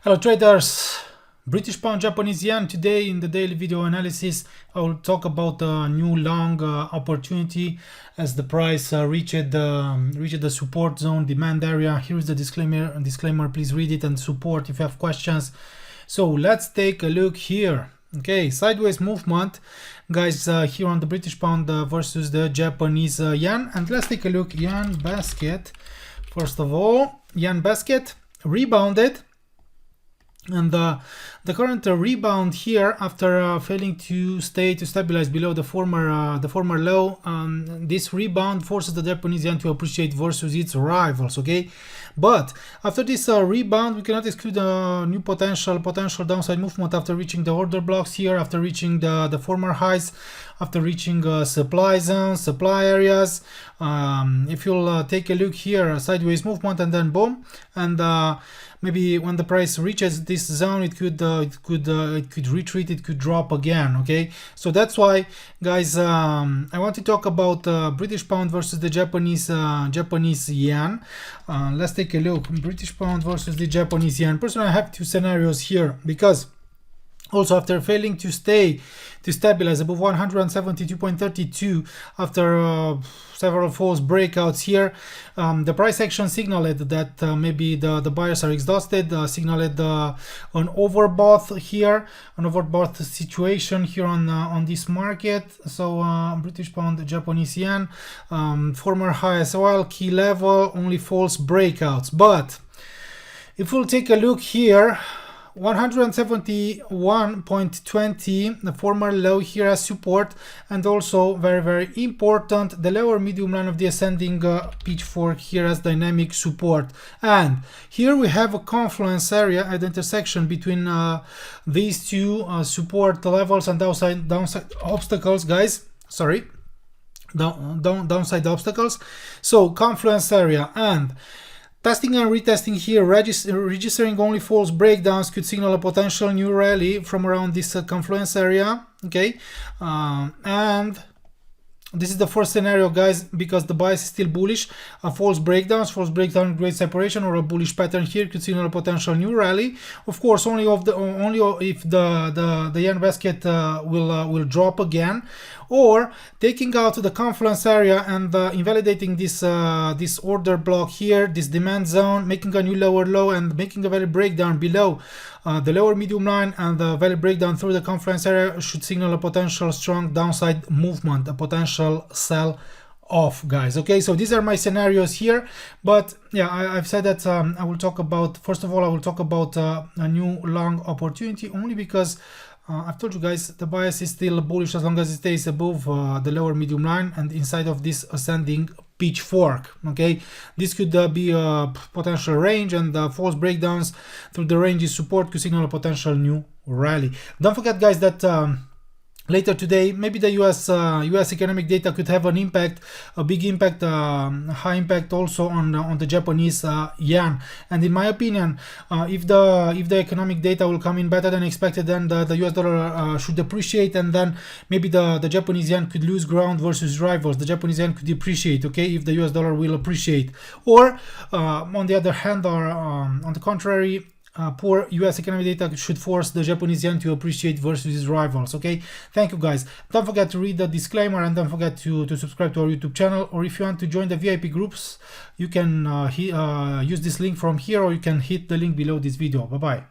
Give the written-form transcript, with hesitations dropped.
Hello traders, British pound, Japanese yen. Today in the daily video analysis I will talk about a new long opportunity as the price reached the support zone, demand area. Here is the disclaimer, please read it and support if you have questions. So let's take a look here. Okay, sideways movement guys, here on the British pound versus the Japanese yen. And let's take a look. Yen basket, first of all, yen basket rebounded. And the current rebound here after failing to stabilize below the former low, this rebound forces the Japanese yen to appreciate versus its rivals. Okay, but after this rebound, we cannot exclude a new potential downside movement after reaching the order blocks here, after reaching the former highs, after reaching supply zones, supply areas. If you'll take a look here, a sideways movement and then boom, and maybe when the price reaches this zone, it could retreat, it could drop again. Okay, so that's why guys, I want to talk about British pound versus the Japanese yen. Let's take a look. British pound versus the Japanese yen. Personally, I have two scenarios here, because also after failing to stabilize above 172.32 after several false breakouts here, the price action signaled that maybe the buyers are exhausted, signaled an overbought here, an overbought situation here on this market. So British pound, Japanese yen, former high as well, key level, only false breakouts. But if we'll take a look here, 171.20, the former low here as support, and also very important, the lower medium line of the ascending pitchfork here as dynamic support. And here we have a confluence area at the intersection between these two support levels and downside obstacles, guys. Sorry, downside obstacles. So confluence area, and testing and retesting here, registering only false breakdowns could signal a potential new rally from around this confluence area. Okay, and this is the first scenario, guys, because the bias is still bullish. False breakdown, great separation, or a bullish pattern here could signal a potential new rally. Of course, only if the yen basket will drop again, or taking out the confluence area and invalidating this order block here, this demand zone, making a new lower low and making a value breakdown below the lower medium line, and the value breakdown through the confluence area should signal a potential strong downside movement, a potential sell off, guys. Okay, so these are my scenarios here. But yeah, I've said that I will talk about, first of all, I will talk about a new long opportunity, only because I've told you guys the bias is still bullish as long as it stays above the lower medium line and inside of this ascending pitchfork. Okay, this could be a potential range, and false breakdowns through the range is support could signal a potential new rally. Don't forget, guys, that later today, maybe the US economic data could have an impact, a big impact, high impact also on the Japanese yen. And in my opinion, if the economic data will come in better than expected, then the US dollar should appreciate, and then maybe the Japanese yen could lose ground versus rivals. The Japanese yen could depreciate, okay, if the US dollar will appreciate. Or on the other hand, or on the contrary, poor US economic data should force the Japanese yen to appreciate versus its rivals. Okay, thank you, guys. Don't forget to read the disclaimer, and don't forget to subscribe to our YouTube channel. Or if you want to join the VIP groups, you can use this link from here, or you can hit the link below this video. Bye bye.